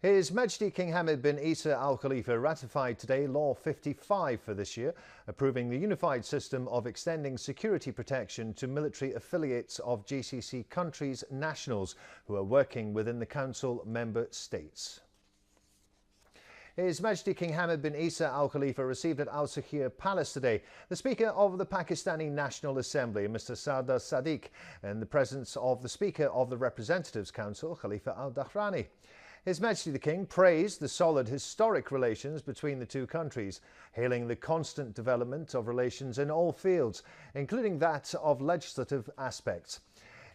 His Majesty King Hamad bin Isa Al Khalifa ratified today Law 55 for this year, approving the unified system of extending security protection to military affiliates of GCC countries' nationals who are working within the Council member states. His Majesty King Hamad bin Isa Al Khalifa received at Al Sakhir Palace today the Speaker of the Pakistani National Assembly, Mr. Sardar Sadiq, in the presence of the Speaker of the Representatives Council, Khalifa Al Dahrani. His Majesty the King praised the solid historic relations between the two countries, hailing the constant development of relations in all fields, including that of legislative aspects.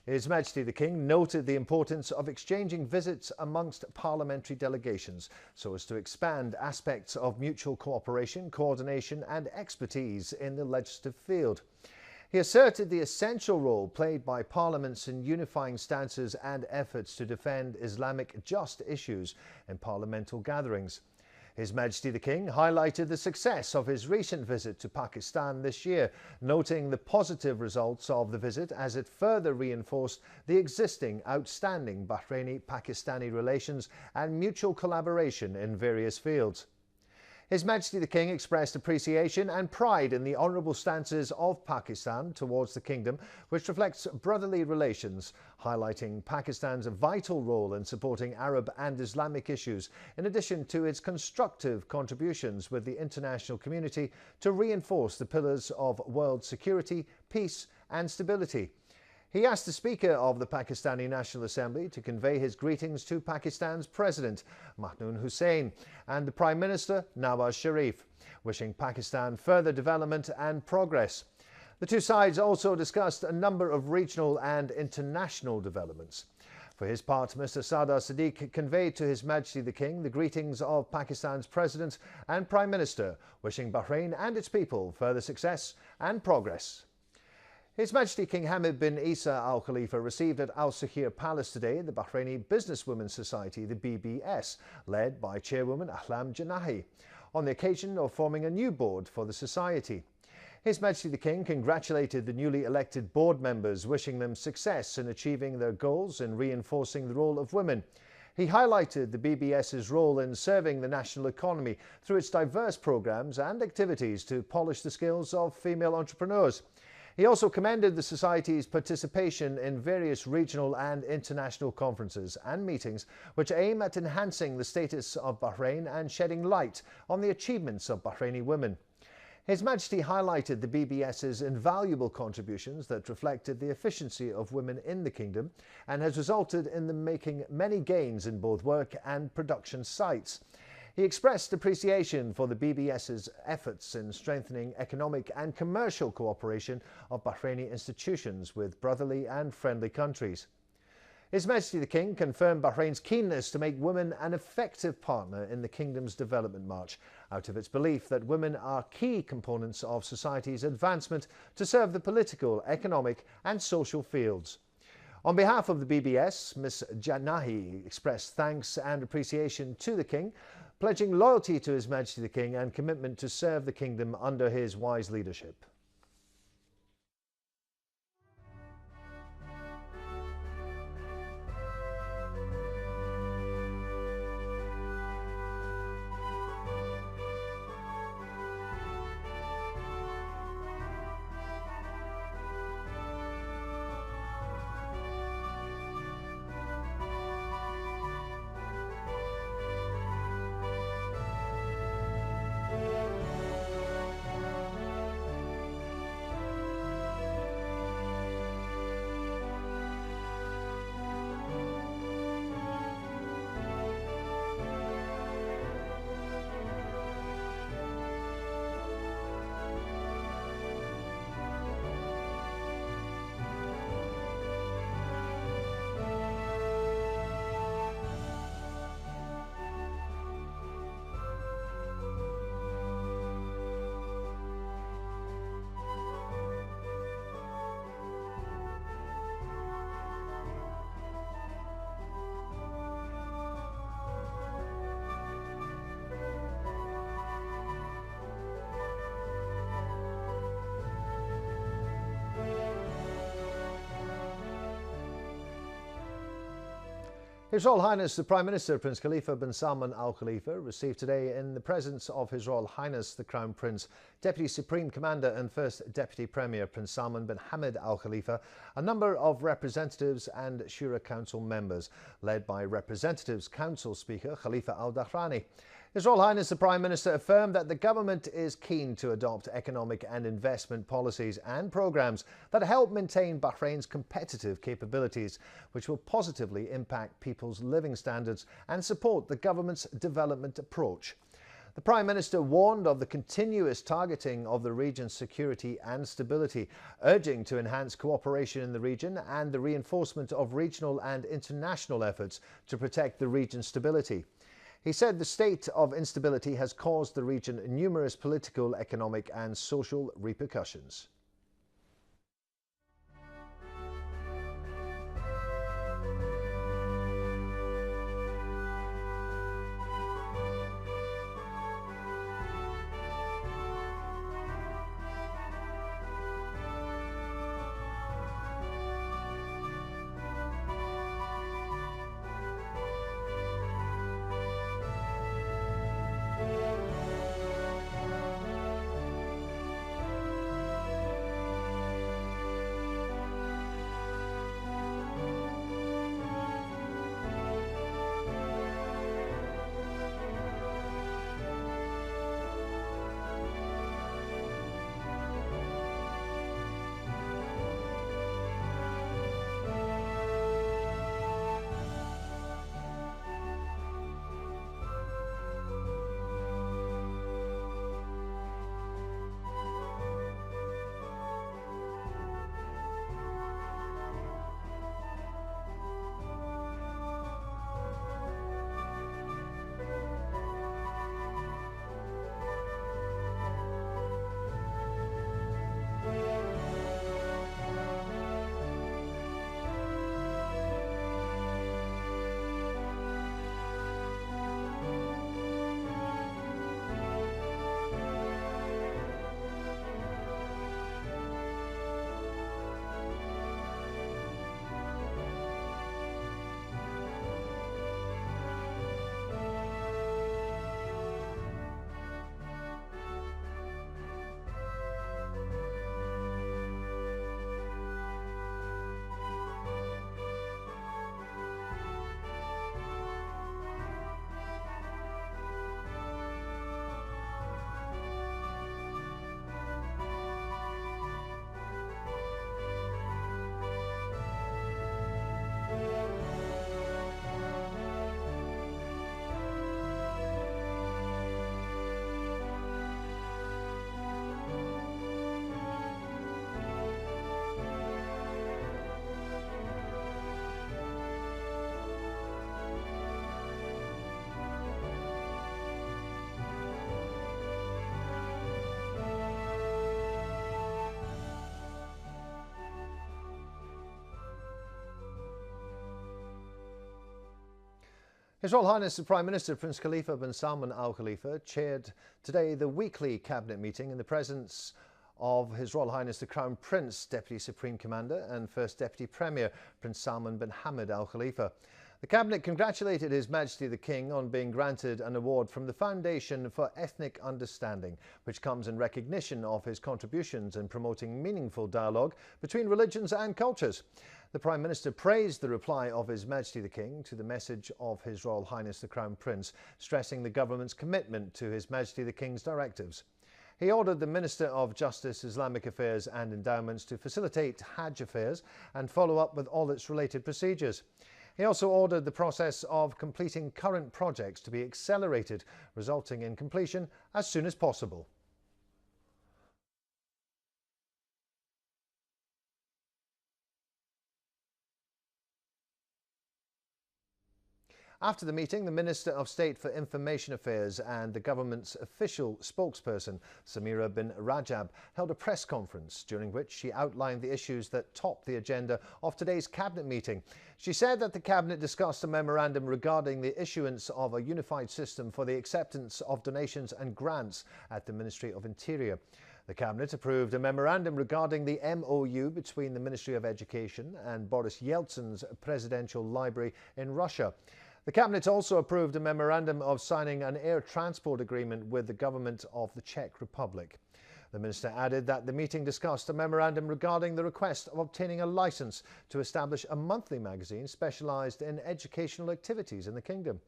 His Majesty the King noted the importance of exchanging visits amongst parliamentary delegations so as to expand aspects of mutual cooperation, coordination and expertise in the legislative field. He asserted the essential role played by parliaments in unifying stances and efforts to defend Islamic just issues in parliamentary gatherings. His Majesty the King highlighted the success of his recent visit to Pakistan this year, noting the positive results of the visit as it further reinforced the existing outstanding Bahraini-Pakistani relations and mutual collaboration in various fields. His Majesty the King expressed appreciation and pride in the honourable stances of Pakistan towards the Kingdom, which reflects brotherly relations, highlighting Pakistan's vital role in supporting Arab and Islamic issues, in addition to its constructive contributions with the international community to reinforce the pillars of world security, peace and stability. He asked the Speaker of the Pakistani National Assembly to convey his greetings to Pakistan's President, Mahmoud Hussain, and the Prime Minister, Nawaz Sharif, wishing Pakistan further development and progress. The two sides also discussed a number of regional and international developments. For his part, Mr. Sardar Sadiq conveyed to His Majesty the King the greetings of Pakistan's President and Prime Minister, wishing Bahrain and its people further success and progress. His Majesty King Hamad bin Isa Al Khalifa received at Al Sakhir Palace today the Bahraini Businesswomen's Society, the BBS, led by Chairwoman Ahlam Janahi, on the occasion of forming a new board for the society. His Majesty the King congratulated the newly elected board members, wishing them success in achieving their goals and reinforcing the role of women. He highlighted the BBS's role in serving the national economy through its diverse programs and activities to polish the skills of female entrepreneurs. He also commended the Society's participation in various regional and international conferences and meetings which aim at enhancing the status of Bahrain and shedding light on the achievements of Bahraini women. His Majesty highlighted the BBS's invaluable contributions that reflected the efficiency of women in the Kingdom and has resulted in them making many gains in both work and production sites. He expressed appreciation for the BBS's efforts in strengthening economic and commercial cooperation of Bahraini institutions with brotherly and friendly countries. His Majesty the King confirmed Bahrain's keenness to make women an effective partner in the Kingdom's development march, out of its belief that women are key components of society's advancement to serve the political, economic and social fields. On behalf of the BBS, Ms. Janahi expressed thanks and appreciation to the King, pledging loyalty to His Majesty the King and commitment to serve the Kingdom under his wise leadership. His Royal Highness the Prime Minister Prince Khalifa bin Salman Al Khalifa received today in the presence of His Royal Highness the Crown Prince, Deputy Supreme Commander and First Deputy Premier Prince Salman bin Hamad Al Khalifa, a number of representatives and Shura Council members, led by Representatives Council Speaker Khalifa Al Dahrani. His Royal Highness the Prime Minister affirmed that the government is keen to adopt economic and investment policies and programmes that help maintain Bahrain's competitive capabilities, which will positively impact people's living standards and support the government's development approach. The Prime Minister warned of the continuous targeting of the region's security and stability, urging to enhance cooperation in the region and the reinforcement of regional and international efforts to protect the region's stability. He said the state of instability has caused the region numerous political, economic and social repercussions. His Royal Highness the Prime Minister Prince Khalifa bin Salman Al Khalifa chaired today the weekly cabinet meeting in the presence of His Royal Highness the Crown Prince, Deputy Supreme Commander and First Deputy Premier Prince Salman bin Hamad Al Khalifa. The Cabinet congratulated His Majesty the King on being granted an award from the Foundation for Ethnic Understanding, which comes in recognition of his contributions in promoting meaningful dialogue between religions and cultures. The Prime Minister praised the reply of His Majesty the King to the message of His Royal Highness the Crown Prince, stressing the government's commitment to His Majesty the King's directives. He ordered the Minister of Justice, Islamic Affairs and Endowments to facilitate Hajj affairs and follow up with all its related procedures. He also ordered the process of completing current projects to be accelerated, resulting in completion as soon as possible. After the meeting, the Minister of State for Information Affairs and the government's official spokesperson, Samira bin Rajab, held a press conference during which she outlined the issues that topped the agenda of today's cabinet meeting. She said that the cabinet discussed a memorandum regarding the issuance of a unified system for the acceptance of donations and grants at the Ministry of Interior. The Cabinet approved a memorandum regarding the MOU between the Ministry of Education and Boris Yeltsin's presidential library in Russia. The Cabinet also approved a memorandum of signing an air transport agreement with the government of the Czech Republic. The Minister added that the meeting discussed a memorandum regarding the request of obtaining a licence to establish a monthly magazine specialised in educational activities in the Kingdom.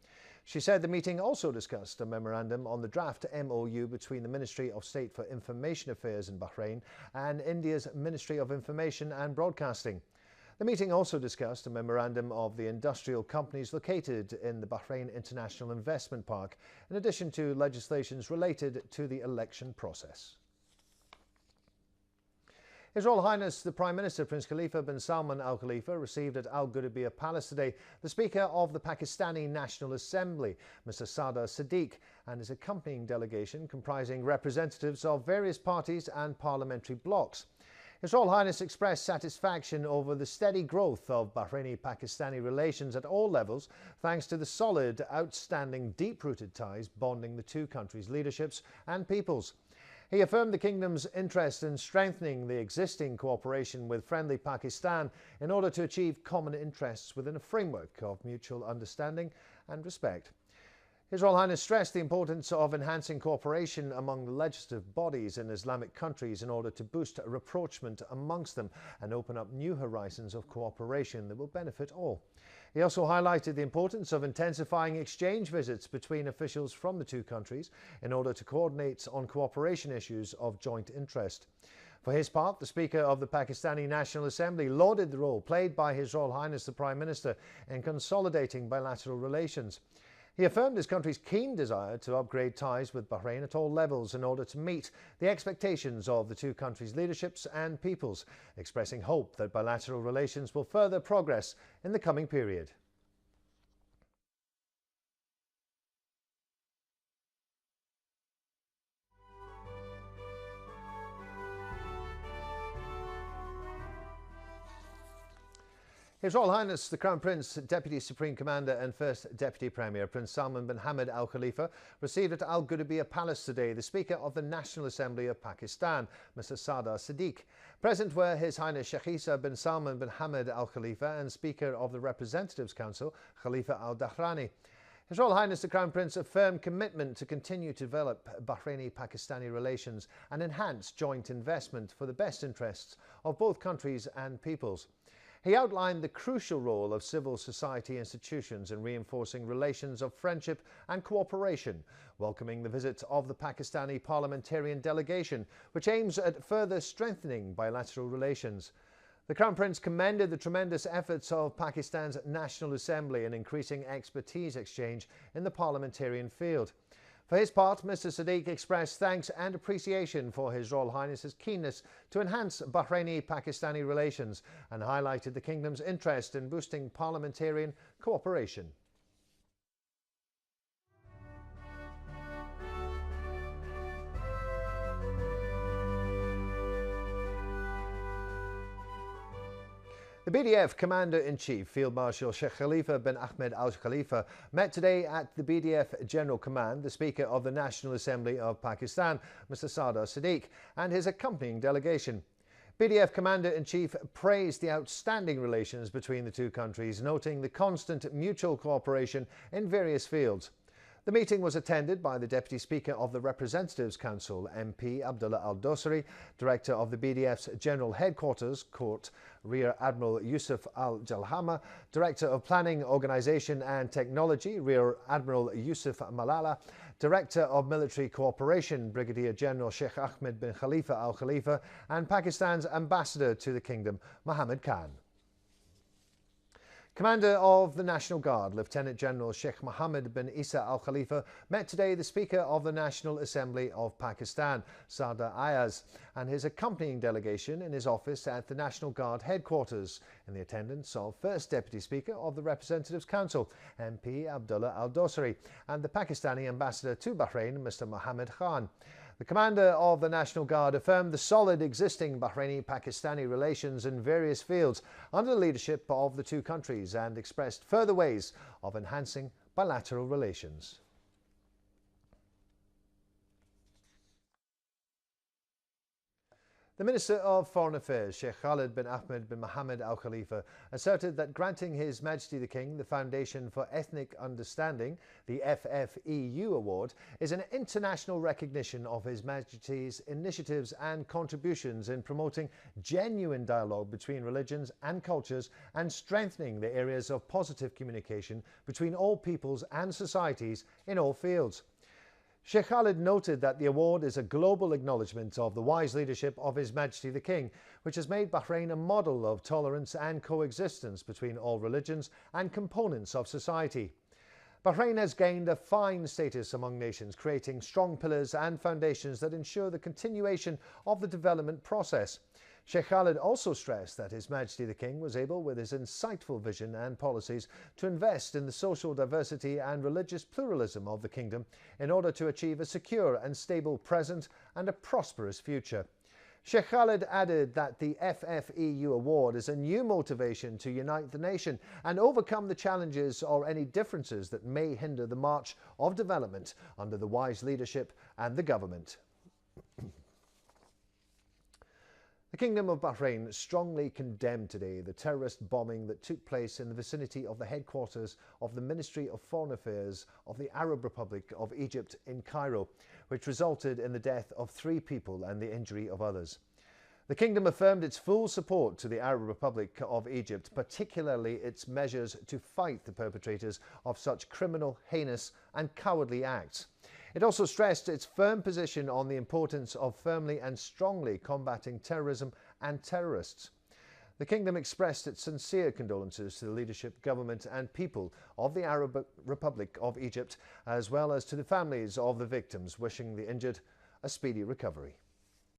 She said the meeting also discussed a memorandum on the draft MOU between the Ministry of State for Information Affairs in Bahrain and India's Ministry of Information and Broadcasting. The meeting also discussed a memorandum of the industrial companies located in the Bahrain International Investment Park, in addition to legislations related to the election process. His Royal Highness the Prime Minister Prince Khalifa bin Salman Al Khalifa received at Al Gudaibiya Palace today the Speaker of the Pakistani National Assembly, Mr. Sadr Siddique, and his accompanying delegation comprising representatives of various parties and parliamentary blocs. His Royal Highness expressed satisfaction over the steady growth of Bahraini-Pakistani relations at all levels, thanks to the solid, outstanding, deep-rooted ties bonding the two countries' leaderships and peoples. He affirmed the Kingdom's interest in strengthening the existing cooperation with friendly Pakistan in order to achieve common interests within a framework of mutual understanding and respect. His Royal Highness stressed the importance of enhancing cooperation among the legislative bodies in Islamic countries in order to boost rapprochement amongst them and open up new horizons of cooperation that will benefit all. He also highlighted the importance of intensifying exchange visits between officials from the two countries in order to coordinate on cooperation issues of joint interest. For his part, the Speaker of the Pakistani National Assembly lauded the role played by His Royal Highness the Prime Minister in consolidating bilateral relations. He affirmed his country's keen desire to upgrade ties with Bahrain at all levels in order to meet the expectations of the two countries' leaderships and peoples, expressing hope that bilateral relations will further progress in the coming period. His Royal Highness the Crown Prince, Deputy Supreme Commander and First Deputy Premier Prince Salman bin Hamad Al Khalifa received at Al Gudaibiya Palace today the Speaker of the National Assembly of Pakistan, Mr. Sadr Siddique. Present were His Highness Sheikh Isa bin Salman bin Hamad Al Khalifa and Speaker of the Representatives Council, Khalifa Al Dahrani. His Royal Highness the Crown Prince affirmed commitment to continue to develop Bahraini-Pakistani relations and enhance joint investment for the best interests of both countries and peoples. He outlined the crucial role of civil society institutions in reinforcing relations of friendship and cooperation, welcoming the visit of the Pakistani parliamentarian delegation, which aims at further strengthening bilateral relations. The Crown Prince commended the tremendous efforts of Pakistan's National Assembly in increasing expertise exchange in the parliamentarian field. For his part, Mr. Siddique expressed thanks and appreciation for His Royal Highness's keenness to enhance Bahraini-Pakistani relations and highlighted the Kingdom's interest in boosting parliamentarian cooperation. The BDF Commander-in-Chief, Field Marshal Sheikh Khalifa bin Ahmed Al Khalifa, met today at the BDF General Command the Speaker of the National Assembly of Pakistan, Mr. Sadr Siddique, and his accompanying delegation. BDF Commander-in-Chief praised the outstanding relations between the two countries, noting the constant mutual cooperation in various fields. The meeting was attended by the Deputy Speaker of the Representatives Council, MP Abdullah Al-Dosari, Director of the BDF's General Headquarters, Court, Rear Admiral Yusuf Al-Jalhama, Director of Planning, Organisation and Technology, Rear Admiral Yusuf Malala, Director of Military Cooperation, Brigadier General Sheikh Ahmed bin Khalifa Al Khalifa, and Pakistan's Ambassador to the Kingdom, Mohammed Khan. Commander of the National Guard, Lieutenant General Sheikh Mohammed bin Isa Al Khalifa, met today the Speaker of the National Assembly of Pakistan, Sadr Ayaz, and his accompanying delegation in his office at the National Guard headquarters, in the attendance of First Deputy Speaker of the Representatives Council, MP Abdullah Al-Dosari, and the Pakistani Ambassador to Bahrain, Mr. Mohammed Khan. The Commander of the National Guard affirmed the solid existing Bahraini-Pakistani relations in various fields under the leadership of the two countries and expressed further ways of enhancing bilateral relations. The Minister of Foreign Affairs, Sheikh Khalid bin Ahmed bin Mohammed Al Khalifa, asserted that granting His Majesty the King the Foundation for Ethnic Understanding, the FFEU Award, is an international recognition of His Majesty's initiatives and contributions in promoting genuine dialogue between religions and cultures and strengthening the areas of positive communication between all peoples and societies in all fields. Sheikh Khalid noted that the award is a global acknowledgement of the wise leadership of His Majesty the King, which has made Bahrain a model of tolerance and coexistence between all religions and components of society. Bahrain has gained a fine status among nations, creating strong pillars and foundations that ensure the continuation of the development process. Sheikh Khalid also stressed that His Majesty the King was able, with his insightful vision and policies, to invest in the social diversity and religious pluralism of the kingdom in order to achieve a secure and stable present and a prosperous future. Sheikh Khalid added that the FFEU Award is a new motivation to unite the nation and overcome the challenges or any differences that may hinder the march of development under the wise leadership and the government. The Kingdom of Bahrain strongly condemned today the terrorist bombing that took place in the vicinity of the headquarters of the Ministry of Foreign Affairs of the Arab Republic of Egypt in Cairo, which resulted in the death of 3 people and the injury of others. The Kingdom affirmed its full support to the Arab Republic of Egypt, particularly its measures to fight the perpetrators of such criminal, heinous and cowardly acts. It also stressed its firm position on the importance of firmly and strongly combating terrorism and terrorists. The Kingdom expressed its sincere condolences to the leadership, government and people of the Arab Republic of Egypt, as well as to the families of the victims, wishing the injured a speedy recovery.